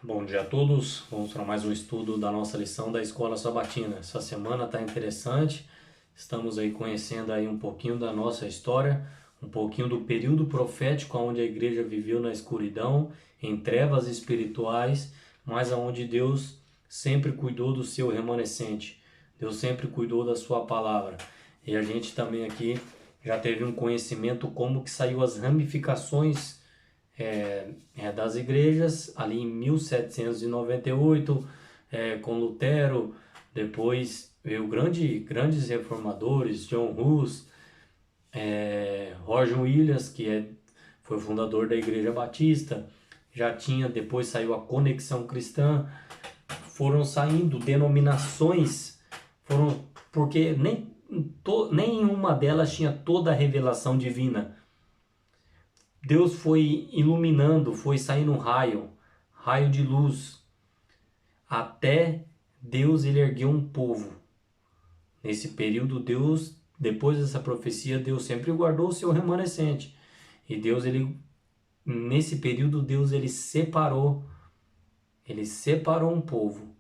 Bom dia a todos, vamos para mais um estudo da nossa lição da Escola Sabatina. Essa semana está interessante, estamos aí conhecendo aí um pouquinho da nossa história, um pouquinho do período profético onde a igreja viveu na escuridão, em trevas espirituais, mas aonde Deus sempre cuidou do seu remanescente, Deus sempre cuidou da sua palavra. E a gente também aqui já teve um conhecimento como que saiu as ramificações das igrejas, ali em 1798, com Lutero. Depois veio grandes reformadores, John Hus, Roger Williams, foi fundador da Igreja Batista. Já tinha, depois saiu a Conexão Cristã, foram saindo denominações, porque nenhuma delas tinha toda a revelação divina. Deus foi iluminando, foi saindo um raio de luz, até Deus ele ergueu um povo. Nesse período, Deus, depois dessa profecia, Deus sempre guardou o seu remanescente. E Deus, nesse período, Deus ele separou um povo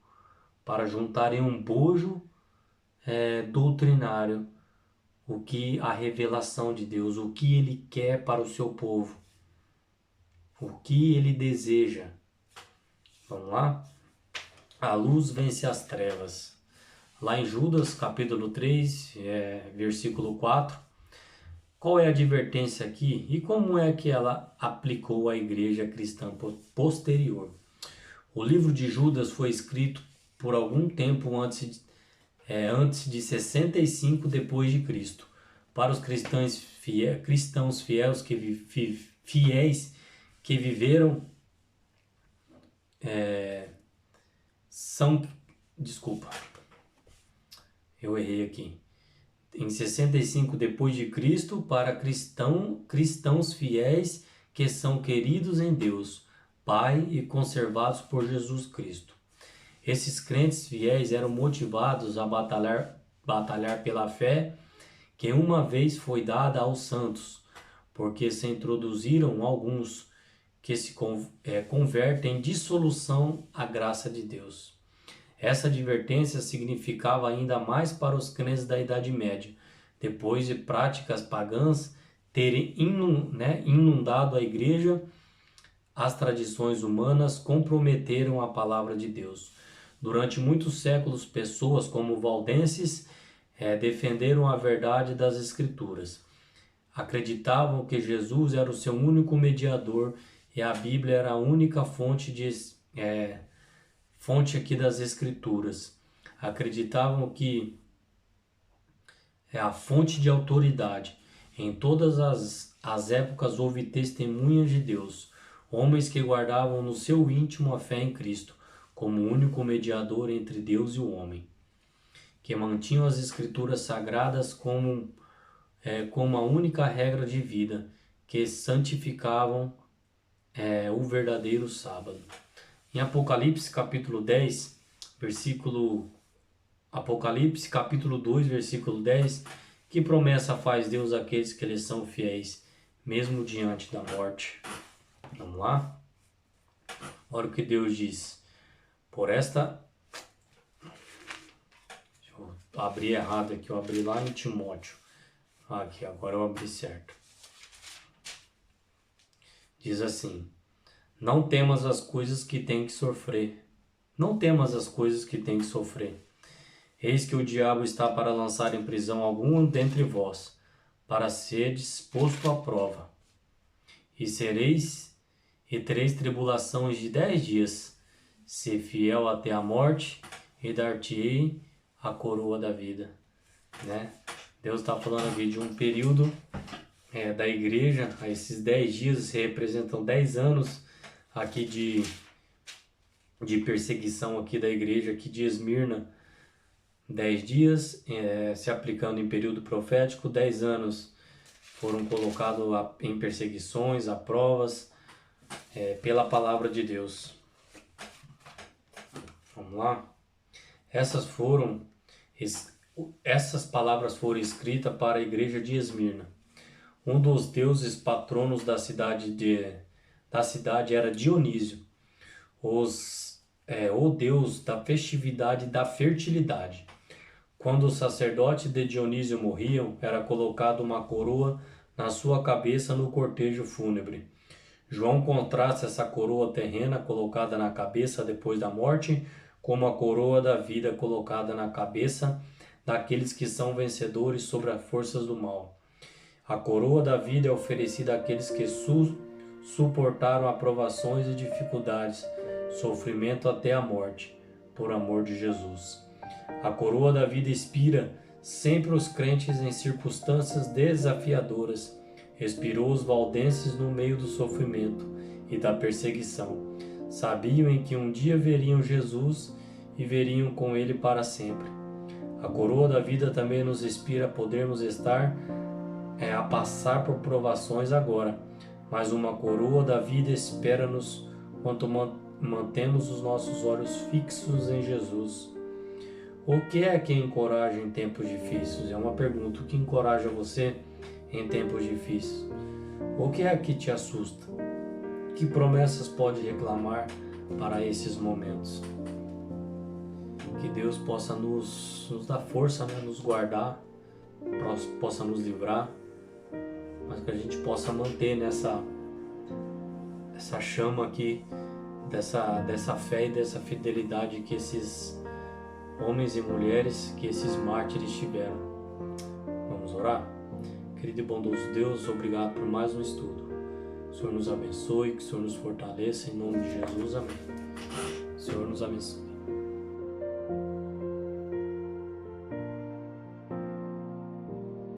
para juntar em um bojo doutrinário o que a revelação de Deus, o que ele quer para o seu povo, o que ele deseja. Vamos lá? A luz vence as trevas. Lá em Judas, capítulo 3, versículo 4. Qual é a advertência aqui e como é que ela aplicou à igreja cristã posterior? O livro de Judas foi escrito por algum tempo antes de 65 depois de Cristo. Para os cristãos fiéis que viveram desculpa, eu errei aqui. Em 65 depois de Cristo, para cristãos fiéis que são queridos em Deus, Pai, e conservados por Jesus Cristo. Esses crentes fiéis eram motivados a batalhar pela fé que uma vez foi dada aos santos, porque se introduziram alguns que se convertem em dissolução à graça de Deus. Essa advertência significava ainda mais para os crentes da Idade Média, depois de práticas pagãs terem inundado a igreja. As tradições humanas comprometeram a palavra de Deus. Durante muitos séculos, pessoas como valdenses defenderam a verdade das Escrituras. Acreditavam que Jesus era o seu único mediador e a Bíblia era a única fonte aqui das Escrituras. Acreditavam que é a fonte de autoridade. Em todas as épocas houve testemunhas de Deus, homens que guardavam no seu íntimo a fé em Cristo, como o único mediador entre Deus e o homem, que mantinham as Escrituras sagradas como a única regra de vida, que santificavam o verdadeiro sábado. Em Apocalipse capítulo 10, Apocalipse capítulo 2, versículo 10, que promessa faz Deus àqueles que lhes são fiéis, mesmo diante da morte? Vamos lá? Olha o que Deus diz. Deixa eu abrir errado aqui, eu abri lá em Timóteo. Aqui, agora eu abri certo. Diz assim: não temas as coisas que tem que sofrer. Não temas as coisas que tem que sofrer. Eis que o diabo está para lançar em prisão algum dentre vós, para seres posto à prova. E tereis tribulações de 10 dias. Se fiel até a morte, e dar-te-ei a coroa da vida. Né? Deus está falando aqui de um período da igreja. Esses 10 dias representam 10 anos aqui de perseguição aqui da igreja aqui de Esmirna. 10 dias se aplicando em período profético, 10 anos foram colocados em perseguições, a provas, pela palavra de Deus. Vamos lá? Essas palavras foram escritas para a igreja de Esmirna. Um dos deuses patronos da cidade era Dionísio, o deus da festividade da fertilidade. Quando os sacerdotes de Dionísio morriam, era colocada uma coroa na sua cabeça no cortejo fúnebre. João contrasta essa coroa terrena colocada na cabeça depois da morte como a coroa da vida colocada na cabeça daqueles que são vencedores sobre as forças do mal. A coroa da vida é oferecida àqueles que suportaram aprovações e dificuldades, sofrimento até a morte, por amor de Jesus. A coroa da vida inspira sempre os crentes em circunstâncias desafiadoras. Inspirou os valdenses no meio do sofrimento e da perseguição. Sabiam em que um dia veriam Jesus e veriam com ele para sempre. A coroa da vida também nos inspira a podermos estar a passar por provações agora, mas uma coroa da vida espera-nos quanto mantemos os nossos olhos fixos em Jesus. O que é que encoraja em tempos difíceis? É uma pergunta. O que encoraja você em tempos difíceis? O que é que te assusta? Que promessas pode reclamar para esses momentos? Que Deus possa nos dar força, nos guardar, possa nos livrar, mas que a gente possa manter essa chama aqui, dessa fé e dessa fidelidade que esses homens e mulheres, que esses mártires tiveram. Vamos orar? Querido e bondoso Deus, obrigado por mais um estudo. O Senhor nos abençoe, que o Senhor nos fortaleça, em nome de Jesus, amém. O Senhor nos abençoe.